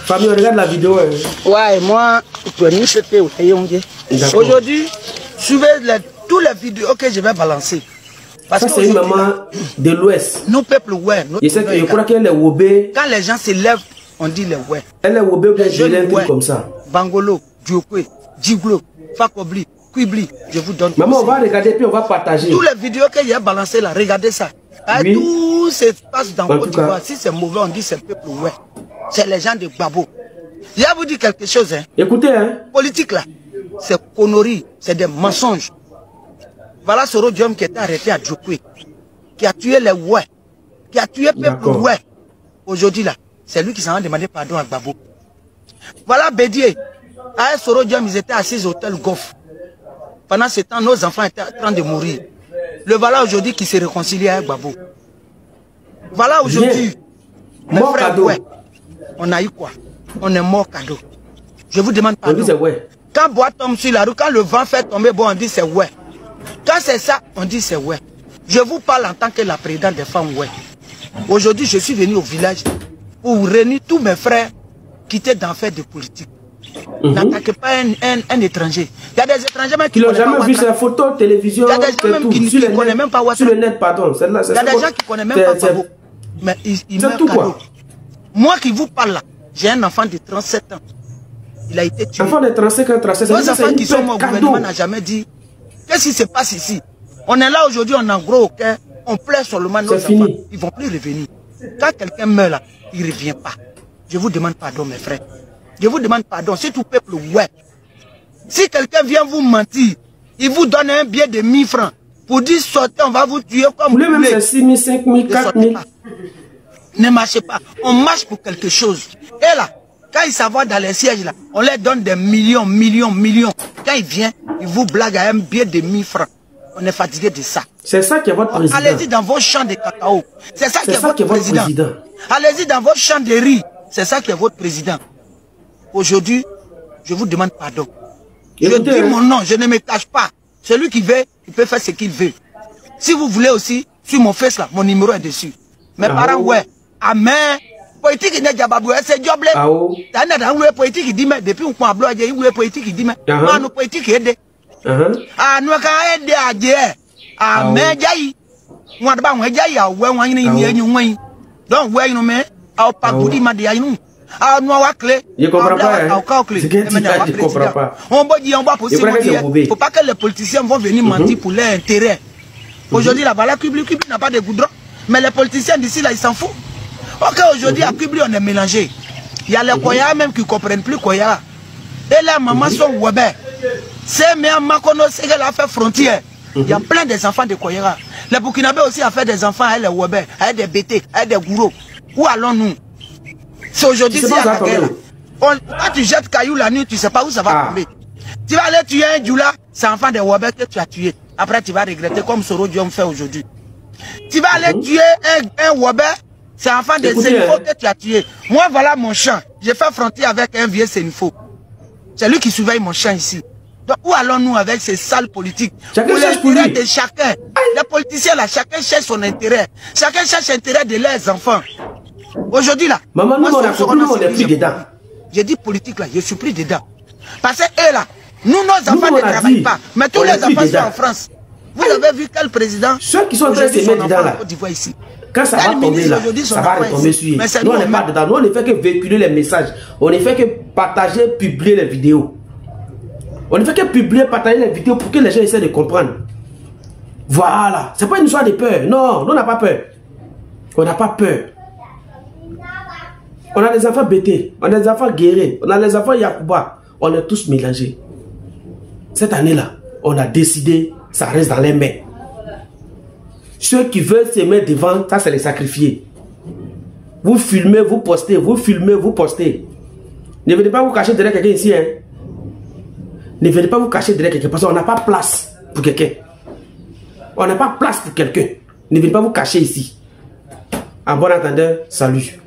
Famille, on regarde la vidéo. Ouais, moi, aujourd'hui, suivez tous les vidéos que je vais balancer. Parce ça, c'est une maman de l'Ouest. Nos peuples, ouais. Je crois qu'elle est Wobé. Quand les gens se lèvent, on dit les ouais. Elle est Wobé ou bien un truc comme ça. Bangolo, Diokwe, Djiglo, Fakobli, Kwibli, je vous donne. Maman, on va regarder puis on va partager. Tous les vidéos que j'ai balancées là, regardez ça. Oui. Tout se passe dans Côte d'Ivoire. Si c'est mauvais, on dit c'est le peuple, ouais. C'est les gens de Babo. Je vais vous dire quelque chose, hein. Écoutez, hein. Politique là, c'est conneries, c'est des mensonges. Voilà ce Rodium qui était arrêté à Djokwe, qui a tué les ouais, qui a tué le peuple ouais. Aujourd'hui là, c'est lui qui s'en a demandé pardon à Babo. Voilà Bédier. À Sorodium, ils étaient assis au hôtel Goff. Pendant ce temps, nos enfants étaient en train de mourir. Le voilà aujourd'hui qui se réconcilie avec Babo. Voilà aujourd'hui. Mes frères, ouais. On a eu quoi? On est mort cadeau. Je vous demande pardon. On dit c'est ouais. Quand bois tombe sur la rue, quand le vent fait tomber, bon, on dit c'est ouais. Quand c'est ça, on dit c'est ouais. Je vous parle en tant que la présidente des femmes ouais. Aujourd'hui, je suis venu au village pour réunir tous mes frères qui étaient dans faire de politique. N'attaquez pas un étranger. Il y a des étrangers même qui n'ont jamais vu sa photo, télévision, il y a des gens même qui ne connaissent même pas WhatsApp. Sur le net, pardon. Il y a des gens qui ne connaissent même pas Babo. Mais ils meurent cadeau. Moi qui vous parle là, j'ai un enfant de 37 ans. Il a été tué. Enfant de 35 ans, 37 ans. Nos enfants qui sont morts, le gouvernement n'a jamais dit. Qu'est-ce qui se passe ici? On est là aujourd'hui, on est en gros, ok? On pleure seulement nos enfants. Ils ne vont plus revenir. Quand quelqu'un meurt là, il ne revient pas. Je vous demande pardon, mes frères. Je vous demande pardon. Si tout peuple, ouais. Si quelqu'un vient vous mentir, il vous donne un billet de 1000 francs pour dire sortez, on va vous tuer comme vous voulez. Même c'est 6 000, 5 000, 4 000. Ne marchez pas. On marche pour quelque chose. Et là, quand ils s'avoient dans les sièges là, on leur donne des millions, millions, millions. Quand il vient, il vous blague à un billet de 1000 francs. On est fatigué de ça. C'est ça qui est votre président. Allez-y dans vos champs de cacao. C'est ça qui est votre président. Allez-y dans vos champs de riz. C'est ça qui est votre président. Aujourd'hui, je vous demande pardon. Je dis mon nom, je ne me cache pas. Celui qui veut, il peut faire ce qu'il veut. Si vous voulez aussi, sur mon face là, mon numéro est dessus. Mes parents, ouais. Amen. Politique n'est pas c'est job là. T'as un politique qui dit mais depuis on prend bloqué, il politique qui dit mais nous politique aider. Ah nous quand aider à dire. Amen jayi. Moi d'abord on jayi à ouais on ni ni. Donc ouais nous mais au pas goudi ma dia nous. Ah nous wa clé. Je comprends pas. Je comprends pas. On va possible. Faut pas que les politiciens vont venir mentir pour leur intérêt. Aujourd'hui la valeur publique n'a pas de goudron, mais les politiciens d'ici là ils s'en foutent. Ok, aujourd'hui, à Kibli, on est mélangé. Il y a les Koya même qui ne comprennent plus Koya. Et les mamans sont Webé. C'est même Makono, c'est qu'elle a fait frontière. Il y a plein des enfants de Koya. Les Burkinabés aussi ont fait des enfants avec les Webé, avec des BT, avec des gourous. Où allons-nous? C'est aujourd'hui, c'est à la guerre. Quand tu jettes caillou la nuit, tu ne sais pas où ça va tomber. Tu vas aller tuer un Djoula, c'est enfant de Webé que tu as tué. Après, tu vas regretter comme Soro Diom fait aujourd'hui. Tu vas aller tuer un Webé. C'est enfant de Sénifo que tu as tué. Moi, voilà mon champ. J'ai fait frontière avec un vieux Sénifo. C'est lui qui surveille mon champ ici. Donc, où allons-nous avec ces sales politiques? Chacun cherche pour l'intérêt de chacun. Les politiciens, là, chacun cherche son intérêt. Chacun cherche l'intérêt de leurs enfants. Aujourd'hui, là, maman, nous, on est pris dedans. J'ai dit politique, là, je suis pris dedans. Parce que eux, là, nous, nos enfants ne travaillent pas. Mais tous les enfants sont en France. Vous avez vu quel président? Ceux qui sont en train de se mettre dedans, là. Ici. Quand ça va tomber là, ça va retomber sur eux. Nous, on n'est pas dedans. Nous, on ne fait que véhiculer les messages. On ne fait que partager, publier les vidéos. On ne fait que publier, partager les vidéos pour que les gens essaient de comprendre. Voilà. Ce n'est pas une histoire de peur. Non, nous, on n'a pas peur. On n'a pas peur. On a des enfants bêtés. On a des enfants guéris. On a des enfants Yakuba. On est tous mélangés. Cette année-là, on a décidé, ça reste dans les mains. Ceux qui veulent se mettre devant, ça c'est les sacrifiés. Vous filmez, vous postez, vous filmez, vous postez. Ne venez pas vous cacher derrière quelqu'un ici. Hein. Ne venez pas vous cacher derrière quelqu'un parce qu'on n'a pas place pour quelqu'un. On n'a pas place pour quelqu'un. Ne venez pas vous cacher ici. En bon entendeur, salut.